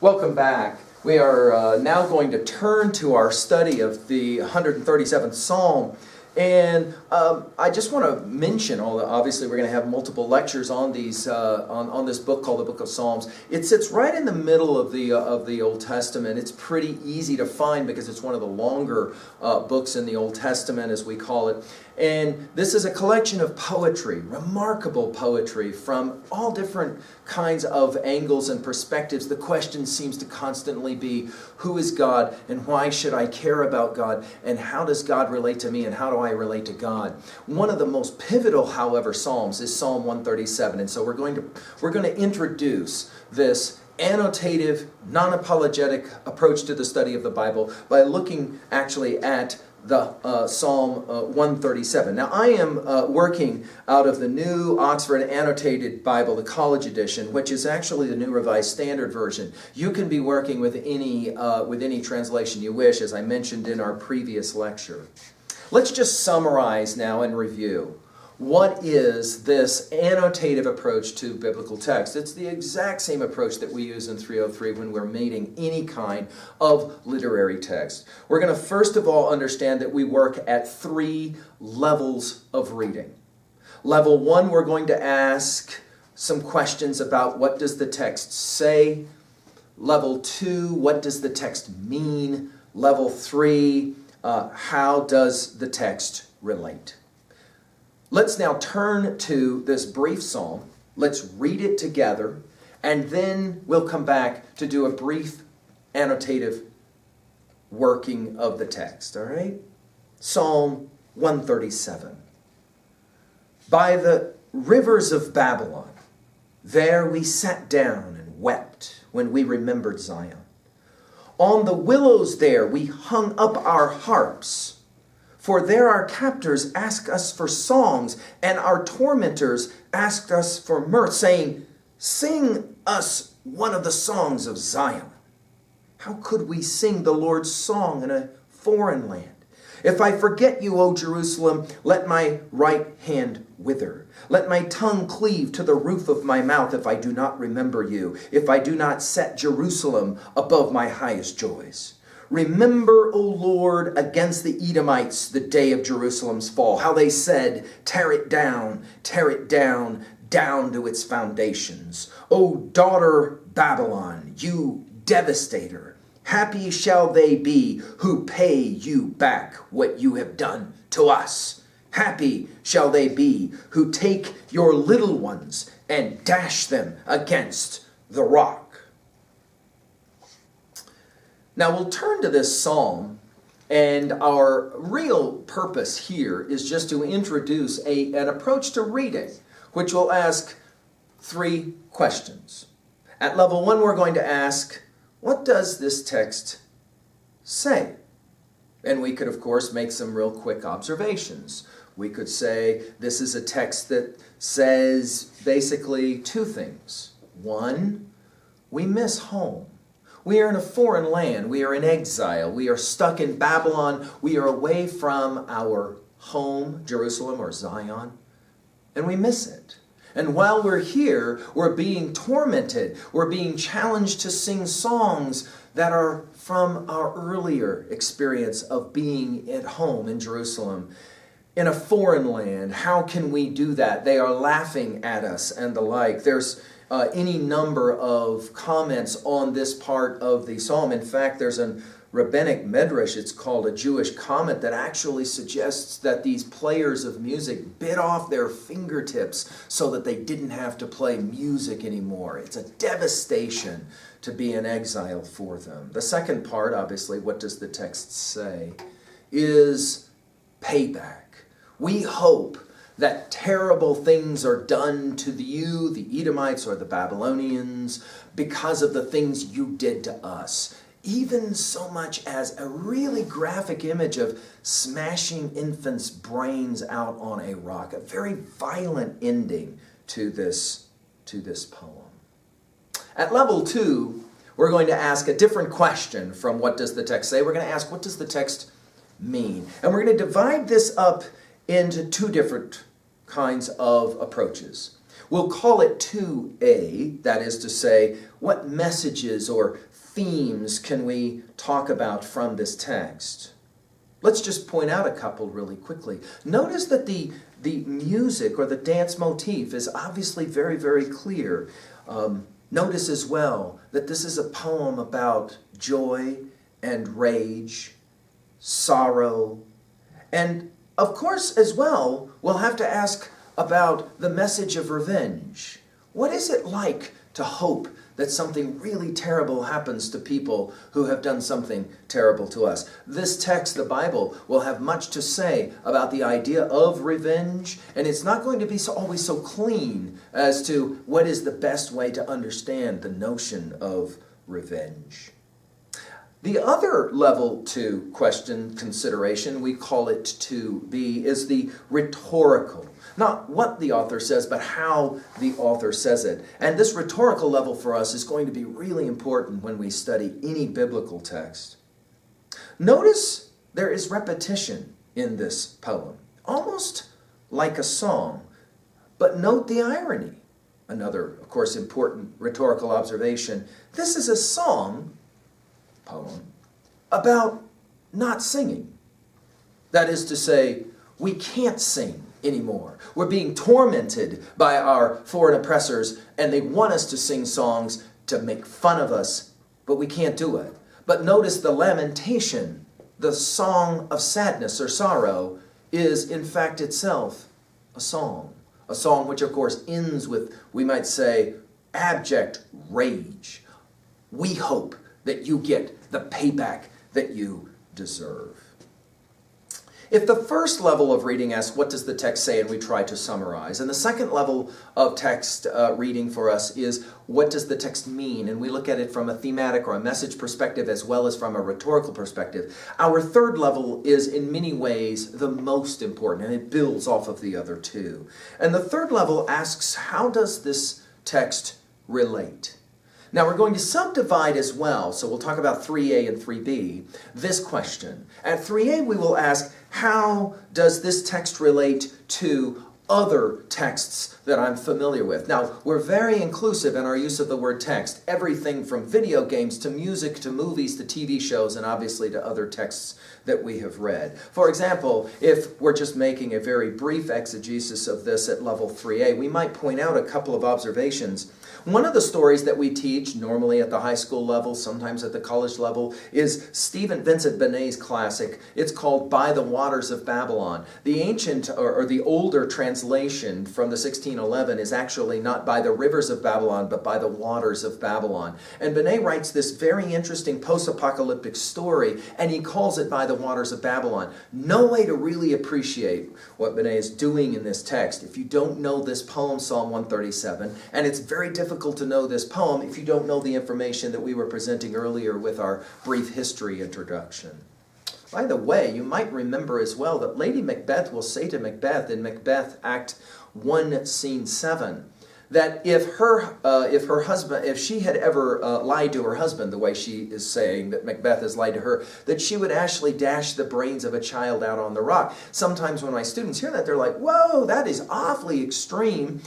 Welcome back. We are now going to turn to our study of the 137th Psalm. And I just want to mention, obviously we're going to have multiple lectures on these on this book called the Book of Psalms. It sits right in the middle of the Old Testament. It's pretty easy to find because it's one of the longer books in the Old Testament, as we call it. And this is a collection of poetry, remarkable poetry from all different kinds of angles and perspectives. The question seems to constantly be, who is God and why should I care about God and how does God relate to me and how do I relate to God? One of the most pivotal, however, Psalms is Psalm 137. And so we're going to introduce this annotative, non-apologetic approach to the study of the Bible by looking actually at the Psalm 137. Now, I am working out of the New Oxford Annotated Bible, the College Edition, which is actually the New Revised Standard Version. You can be working with any translation you wish, as I mentioned in our previous lecture. Let's just summarize now and review. What is this annotative approach to biblical text? It's the exact same approach that we use in 303 when we're meeting any kind of literary text. We're going to first of all understand that we work at 3 levels of reading. Level 1, we're going to ask some questions about what does the text say. Level 2, what does the text mean? Level 3, how does the text relate? Let's now turn to this brief psalm. Let's read it together, and then we'll come back to do a brief annotative working of the text, all right? Psalm 137. By the rivers of Babylon, there we sat down and wept when we remembered Zion. On the willows there we hung up our harps. For there our captors asked us for songs, and our tormentors asked us for mirth, saying, "Sing us one of the songs of Zion." How could we sing the Lord's song in a foreign land? If I forget you, O Jerusalem, let my right hand wither. Let my tongue cleave to the roof of my mouth if I do not remember you, if I do not set Jerusalem above my highest joys. Remember, O Lord, against the Edomites the day of Jerusalem's fall, how they said, tear it down, down to its foundations. O daughter Babylon, you devastator, happy shall they be who pay you back what you have done to us. Happy shall they be who take your little ones and dash them against the rock. Now we'll turn to this psalm, and our real purpose here is just to introduce an approach to reading, which will ask 3 questions. At level 1, we're going to ask, what does this text say? And we could, of course, make some real quick observations. We could say this is a text that says basically 2 things. 1, we miss home. We are in a foreign land. We are in exile. We are stuck in Babylon. We are away from our home, Jerusalem or Zion, and we miss it. And while we're here, we're being tormented. We're being challenged to sing songs that are from our earlier experience of being at home in Jerusalem. In a foreign land, how can we do that? They are laughing at us and the like. There's any number of comments on this part of the psalm. In fact, there's a rabbinic medrash, it's called a Jewish comment, that actually suggests that these players of music bit off their fingertips so that they didn't have to play music anymore. It's a devastation to be in exile for them. The second part, obviously, what does the text say, is payback. We hope that terrible things are done to you, the Edomites or the Babylonians, because of the things you did to us. Even so much as a really graphic image of smashing infants' brains out on a rock. A very violent ending to this poem. At level 2, we're going to ask a different question from what does the text say. We're going to ask, what does the text mean? And we're going to divide this up into 2 different kinds of approaches. We'll call it 2A, that is to say, what messages or themes can we talk about from this text? Let's just point out a couple really quickly. Notice that the music or the dance motif is obviously very, very clear. Notice as well that this is a poem about joy and rage, sorrow, and of course as well, we'll have to ask about the message of revenge. What is it like to hope that something really terrible happens to people who have done something terrible to us? This text, the Bible, will have much to say about the idea of revenge, and it's not going to be always so clean as to what is the best way to understand the notion of revenge. The other level 2 question consideration, we call it 2B, is the rhetorical. Not what the author says, but how the author says it. And this rhetorical level for us is going to be really important when we study any biblical text. Notice there is repetition in this poem, almost like a song. But note the irony. Another, of course, important rhetorical observation. This is a song poem about not singing. That is to say, we can't sing anymore. We're being tormented by our foreign oppressors, and they want us to sing songs to make fun of us, but we can't do it. But notice the lamentation, the song of sadness or sorrow, is in fact itself a song. A song which, of course, ends with, we might say, abject rage. We hope that you get the payback that you deserve. If the first level of reading asks, what does the text say, and we try to summarize, and the second level of text reading for us is, what does the text mean? And we look at it from a thematic or a message perspective as well as from a rhetorical perspective. Our third level is in many ways the most important, and it builds off of the other two. And the third level asks, how does this text relate? Now we're going to subdivide as well, so we'll talk about 3A and 3B, this question. At 3A we will ask, how does this text relate to other texts that I'm familiar with? Now, we're very inclusive in our use of the word text. Everything from video games to music to movies to TV shows and obviously to other texts that we have read. For example, if we're just making a very brief exegesis of this at level 3A, we might point out a couple of observations. One of the stories that we teach, normally at the high school level, sometimes at the college level, is Stephen Vincent Benet's classic. It's called By the Waters of Babylon. The ancient, or the older translation from the 1611 is actually not by the rivers of Babylon, but by the waters of Babylon. And Benet writes this very interesting post-apocalyptic story, and he calls it By the Waters of Babylon. No way to really appreciate what Benet is doing in this text if you don't know this poem, Psalm 137, and it's very difficult to know this poem if you don't know the information that we were presenting earlier with our brief history introduction. By the way, you might remember as well that Lady Macbeth will say to Macbeth in Macbeth Act 1, Scene 7, that if she had ever lied to her husband, the way she is saying that Macbeth has lied to her, that she would actually dash the brains of a child out on the rock. Sometimes when my students hear that, they're like, whoa, that is awfully extreme.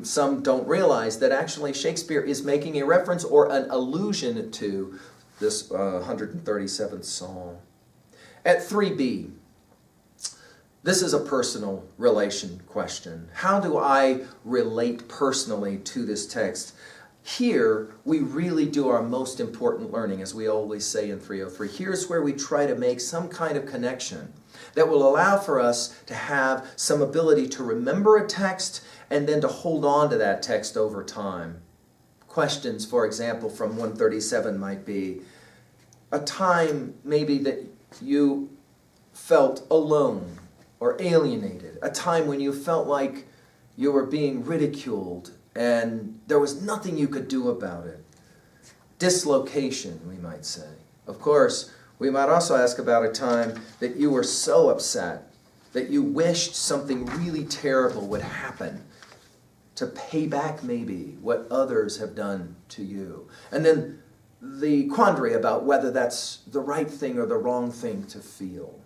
Some don't realize that actually Shakespeare is making a reference or an allusion to this 137th Psalm. At 3B, this is a personal relation question. How do I relate personally to this text? Here, we really do our most important learning, as we always say in 303. Here's where we try to make some kind of connection that will allow for us to have some ability to remember a text and then to hold on to that text over time. Questions, for example, from 137 might be, a time maybe that you felt alone or alienated, a time when you felt like you were being ridiculed and there was nothing you could do about it. Dislocation, we might say. Of course, we might also ask about a time that you were so upset that you wished something really terrible would happen to pay back maybe what others have done to you. And then the quandary about whether that's the right thing or the wrong thing to feel.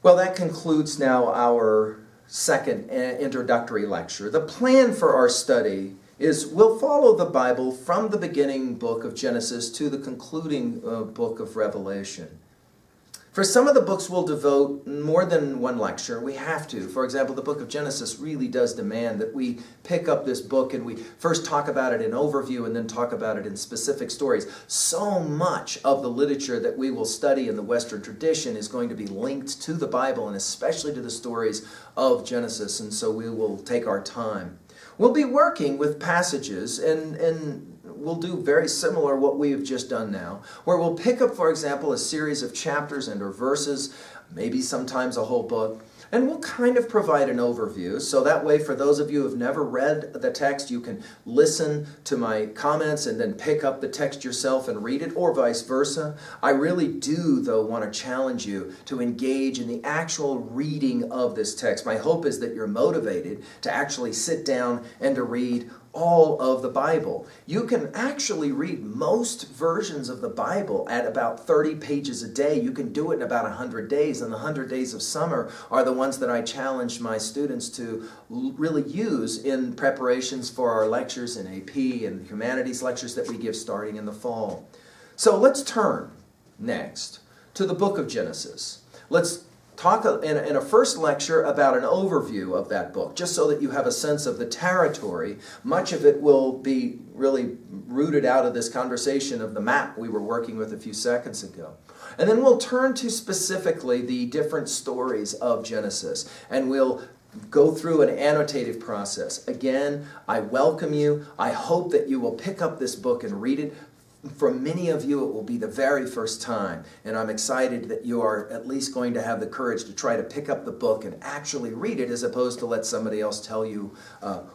Well, that concludes now our second introductory lecture. The plan for our study is we'll follow the Bible from the beginning book of Genesis to the concluding book of Revelation. For some of the books we'll devote more than one lecture. We have to. For example, the book of Genesis really does demand that we pick up this book and we first talk about it in overview and then talk about it in specific stories. So much of the literature that we will study in the Western tradition is going to be linked to the Bible and especially to the stories of Genesis, and so we will take our time. We'll be working with passages and we'll do very similar what we have just done now, where we'll pick up, for example, a series of chapters and or verses, maybe sometimes a whole book, and we'll kind of provide an overview. So that way, for those of you who have never read the text, you can listen to my comments and then pick up the text yourself and read it, or vice versa. I really do, though, want to challenge you to engage in the actual reading of this text. My hope is that you're motivated to actually sit down and to read all of the Bible. You can actually read most versions of the Bible at about 30 pages a day. You can do it in about 100 days, and the 100 days of summer are the ones that I challenge my students to really use in preparations for our lectures in AP and humanities lectures that we give starting in the fall. So let's turn next to the book of Genesis. Let's talk in a first lecture about an overview of that book, just so that you have a sense of the territory. Much of it will be really rooted out of this conversation of the map we were working with a few seconds ago. And then we'll turn to specifically the different stories of Genesis, and we'll go through an annotative process. Again, I welcome you. I hope that you will pick up this book and read it. For many of you, it will be the very first time, and I'm excited that you are at least going to have the courage to try to pick up the book and actually read it as opposed to let somebody else tell you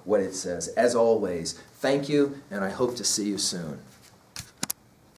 what it says. As always, thank you, and I hope to see you soon.